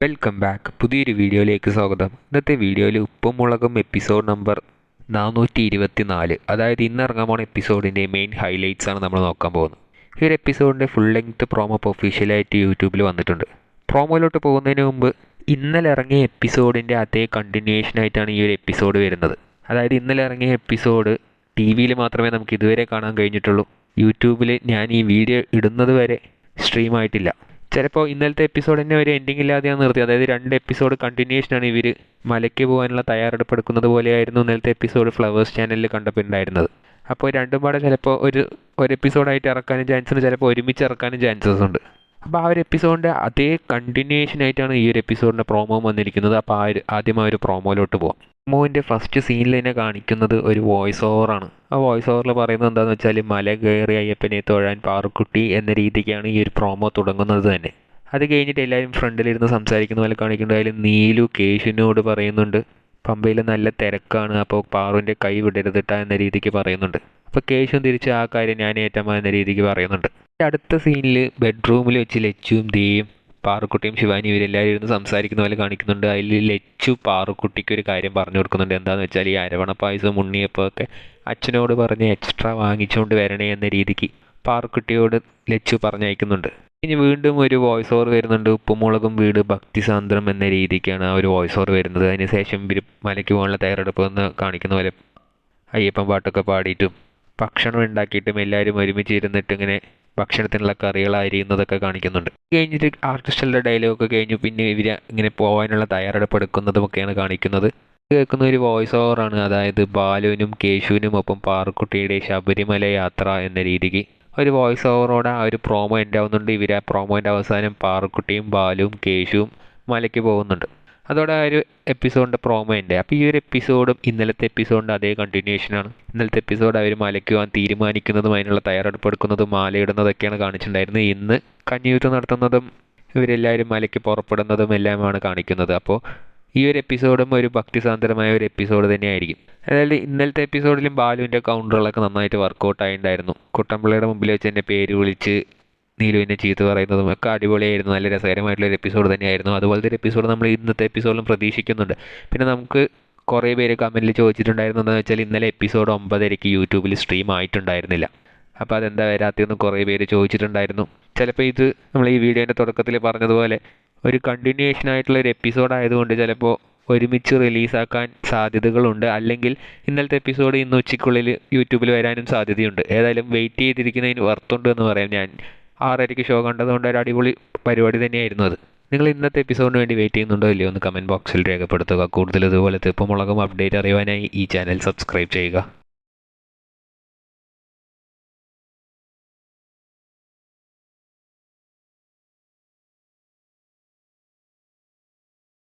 Welcome back. പുതിയൊരു വീഡിയോയിലേക്ക് സ്വാഗതം. ഇന്നത്തെ വീഡിയോയിൽ ഉപ്പും മുളകും എപ്പിസോഡ് നമ്പർ 424, അതായത് ഇന്ന് ഇറങ്ങാൻ പോണ എപ്പിസോഡിൻ്റെ മെയിൻ ഹൈലൈറ്റ്സ് ആണ് നമ്മൾ നോക്കാൻ പോകുന്നത്. ഈ ഒരു എപ്പിസോഡിൻ്റെ ഫുൾ ലെങ്ത് പ്രോമോ ഇപ്പോൾ ഒഫീഷ്യലായിട്ട് യൂട്യൂബിൽ വന്നിട്ടുണ്ട്. പ്രോമോയിലോട്ട് പോകുന്നതിന് മുമ്പ് ഇന്നലെ ഇറങ്ങിയ എപ്പിസോഡിൻ്റെ അതേ കണ്ടിന്യൂഷൻ ആയിട്ടാണ് ഈ ഒരു എപ്പിസോഡ് വരുന്നത്. അതായത് ഇന്നലെ ഇറങ്ങിയ എപ്പിസോഡ് ടി വിയിൽ മാത്രമേ നമുക്ക് ഇതുവരെ കാണാൻ കഴിഞ്ഞിട്ടുള്ളൂ. യൂട്യൂബിൽ ഞാൻ ഈ വീഡിയോ ഇടുന്നത് വരെ സ്ട്രീം ആയിട്ടില്ല. ചിലപ്പോൾ ഇന്നലത്തെ എപ്പിസോഡ് തന്നെ ഒരു എൻഡിങ് ഇല്ലാതെയാണ് നിർത്തി. അതായത് 2 എപ്പിസോഡ് കണ്ടിന്യൂഷനാണ് ഇവർ മലയ്ക്ക് പോകാനുള്ള തയ്യാറെടുപ്പ് എടുക്കുന്നത് പോലെയായിരുന്നു ഇന്നലത്തെ എപ്പിസോഡ് ഫ്ലവേഴ്സ് ചാനലിൽ കണ്ടപ്പോൾ ഉണ്ടായിരുന്നത്. അപ്പോൾ രണ്ടും പാടെ ചിലപ്പോൾ ഒരു എപ്പിസോഡായിട്ട് ഇറക്കാനും ചാൻസ് ഉണ്ട്, ചിലപ്പോൾ ഒരുമിച്ച് ഇറക്കാനും ചാൻസസ് ഉണ്ട്. അപ്പോൾ ആ ഒരു എപ്പിസോഡിൻ്റെ അതേ കണ്ടിന്യൂഷനായിട്ടാണ് ഈ ഒരു എപ്പിസോഡിൻ്റെ പ്രോമോ വന്നിരിക്കുന്നത്. അപ്പോൾ ആദ്യം ആ ഒരു പ്രോമോയിലോട്ട് പോകാം. പ്രോമോവിൻ്റെ ഫസ്റ്റ് സീനിൽ തന്നെ കാണിക്കുന്നത് ഒരു വോയിസ് ഓവറാണ്. ആ വോയിസ് ഓവറിൽ പറയുന്നത് എന്താണെന്ന് വെച്ചാൽ മല കയറി അയ്യപ്പനെ തൊഴാൻ പാറുക്കുട്ടി എന്ന രീതിക്കാണ് ഈ ഒരു പ്രോമോ തുടങ്ങുന്നത് തന്നെ. അത് കഴിഞ്ഞിട്ട് എല്ലാവരും ഫ്രണ്ടിലിരുന്ന് സംസാരിക്കുന്ന പോലെ കാണിക്കുന്നുണ്ട്. അതിൽ നീലു കേശുവിനോട് പറയുന്നുണ്ട് പമ്പയിൽ നല്ല തിരക്കാണ്, അപ്പോൾ പാറുവിൻ്റെ കൈ വിടരുതിട്ട എന്ന രീതിക്ക് പറയുന്നുണ്ട്. അപ്പോൾ കേശുവും തിരിച്ച് ആ കാര്യം ഞാൻ ഏറ്റമ്മ എന്ന രീതിക്ക് പറയുന്നുണ്ട്. അടുത്ത സീനിൽ ബെഡ്റൂമിൽ വെച്ച് ലച്ചുവും ദേയും പാറുക്കുട്ടിയും ശിവാനി ഇവരെല്ലാവരും ഇരുന്ന് സംസാരിക്കുന്ന പോലെ കാണിക്കുന്നുണ്ട്. അതിൽ ലച്ചു പാറുക്കുട്ടിക്ക് ഒരു കാര്യം പറഞ്ഞു കൊടുക്കുന്നുണ്ട്. എന്താണെന്ന് വെച്ചാൽ ഈ അരവണ പായസം ഉണ്ണിയപ്പമൊക്കെ അച്ഛനോട് പറഞ്ഞ് എക്സ്ട്രാ വാങ്ങിച്ചുകൊണ്ട് വരണേ എന്ന രീതിക്ക് പാറുക്കുട്ടിയോട് ലച്ചു പറഞ്ഞയക്കുന്നുണ്ട്. ഇനി വീണ്ടും ഒരു വോയിസ് ഓവർ വരുന്നുണ്ട്. ഉപ്പുമുളകും വീട് ഭക്തിസാന്ദ്രം എന്ന രീതിക്കാണ് ആ ഒരു വോയിസ് ഓവർ വരുന്നത്. അതിനുശേഷം ഇവർ മലയ്ക്ക് പോകാനുള്ള തയ്യാറെടുപ്പ് എന്ന് കാണിക്കുന്ന പോലെ അയ്യപ്പൻ പാട്ടൊക്കെ പാടിയിട്ടും ഭക്ഷണം ഉണ്ടാക്കിയിട്ടും എല്ലാവരും ഒരുമിച്ച് ഇരുന്നിട്ട് ഇങ്ങനെ ഭക്ഷണത്തിനുള്ള കറികൾ അരിയുന്നതൊക്കെ കാണിക്കുന്നുണ്ട്. കഴിഞ്ഞിട്ട് ആർട്ടിസ്റ്റുകളുടെ ഡയലോഗൊക്കെ കഴിഞ്ഞു പിന്നെ ഇവർ ഇങ്ങനെ പോകാനുള്ള തയ്യാറെടുപ്പ് എടുക്കുന്നതുമൊക്കെയാണ് കാണിക്കുന്നത്. കേൾക്കുന്ന ഒരു വോയിസ് ഓവറാണ്. അതായത് ബാലുവിനും കേശുവിനും ഒപ്പം പാറുക്കുട്ടിയുടെ ശബരിമല യാത്ര എന്ന രീതിക്ക് ഒരു വോയിസ് ഓവറോടെ ആ ഒരു പ്രോമോ എൻഡ് ആവുന്നുണ്ട്. ഇവർ ആ പ്രോമോൻ്റെ അവസാനം പാറുക്കുട്ടിയും ബാലുവും കേശുവും മലയ്ക്ക് പോകുന്നുണ്ട്. അതോടെ ആ ഒരു എപ്പിസോഡിൻ്റെ പ്രോമോ ഉണ്ട്. അപ്പോൾ ഈ ഒരു എപ്പിസോഡും ഇന്നലത്തെ എപ്പിസോഡിൻ്റെ അതേ കണ്ടിന്യൂഷനാണ്. ഇന്നലത്തെ എപ്പിസോഡ് അവർ മലയ്ക്ക് പോകാൻ തീരുമാനിക്കുന്നതും അതിനുള്ള തയ്യാറെടുപ്പ് എടുക്കുന്നതും മാലയിടുന്നതൊക്കെയാണ് കാണിച്ചിട്ടുണ്ടായിരുന്നത്. ഇന്ന് കഞ്ഞിയൂത്ത് നടത്തുന്നതും ഇവരെല്ലാവരും മലയ്ക്ക് പുറപ്പെടുന്നതും എല്ലാമാണ് കാണിക്കുന്നത്. അപ്പോൾ ഈ ഒരു എപ്പിസോഡും ഒരു ഭക്തിസാന്ദ്രമായ ഒരു എപ്പിസോഡ് തന്നെയായിരിക്കും. അതായത് ഇന്നലത്തെ എപ്പിസോഡിലും ബാലുവിൻ്റെ കൗണ്ടറുകളൊക്കെ നന്നായിട്ട് വർക്കൗട്ട് ആയിട്ടുണ്ടായിരുന്നു. കുട്ടമ്പിള്ളയുടെ മുമ്പിൽ വെച്ച് എൻ്റെ പേര് വിളിച്ച് നീലുവിനെ ചീത്ത പറയുന്നതും ഒക്കെ അടിപൊളിയായിരുന്നു. നല്ല രസകരമായിട്ടുള്ളൊരു എപ്പിസോഡ് തന്നെയായിരുന്നു. അതുപോലത്തെ ഒരു എപ്പിസോഡ് നമ്മൾ ഇന്നത്തെ എപ്പിസോഡിലും പ്രതീക്ഷിക്കുന്നുണ്ട്. പിന്നെ നമുക്ക് കുറേ പേര് കമൻറ്റിൽ ചോദിച്ചിട്ടുണ്ടായിരുന്നു എന്താണെന്ന് വെച്ചാൽ ഇന്നലെ എപ്പിസോഡ് 9:30 യൂട്യൂബിൽ സ്ട്രീം ആയിട്ടുണ്ടായിരുന്നില്ല. അപ്പോൾ അതെന്താ വരാത്തതെന്ന് കുറേ പേര് ചോദിച്ചിട്ടുണ്ടായിരുന്നു. ചിലപ്പോൾ ഇത് നമ്മൾ ഈ വീഡിയോൻ്റെ തുടക്കത്തിൽ പറഞ്ഞതുപോലെ ഒരു കണ്ടിന്യൂഷൻ ആയിട്ടുള്ള ഒരു എപ്പിസോഡ് ആയതുകൊണ്ട് ചിലപ്പോൾ ഒരുമിച്ച് റിലീസാക്കാൻ സാധ്യതകളുണ്ട്. അല്ലെങ്കിൽ ഇന്നലത്തെ എപ്പിസോഡ് ഇന്ന് ഉച്ചയ്ക്കുള്ളിൽ യൂട്യൂബിൽ വരാനും സാധ്യതയുണ്ട്. ഏതായാലും വെയിറ്റ് ചെയ്തിരിക്കുന്നതിന് വർത്തുണ്ട് എന്ന് പറയാം. ഞാൻ 6:30 ഷോ കണ്ടതുകൊണ്ട് ഒരു അടിപൊളി പരിപാടി തന്നെയായിരുന്നു അത്. നിങ്ങൾ ഇന്നത്തെ എപ്പിസോഡിന് വേണ്ടി വെയിറ്റ് ചെയ്യുന്നുണ്ടോ ഇല്ലയോ ഒന്ന് കമൻറ്റ് ബോക്സിൽ രേഖപ്പെടുത്തുക. കൂടുതൽ ഇതുപോലത്തെ ഉപ്പുമുളകും അപ്ഡേറ്റ് അറിയുവാനായി ഈ ചാനൽ സബ്സ്ക്രൈബ് ചെയ്യുക.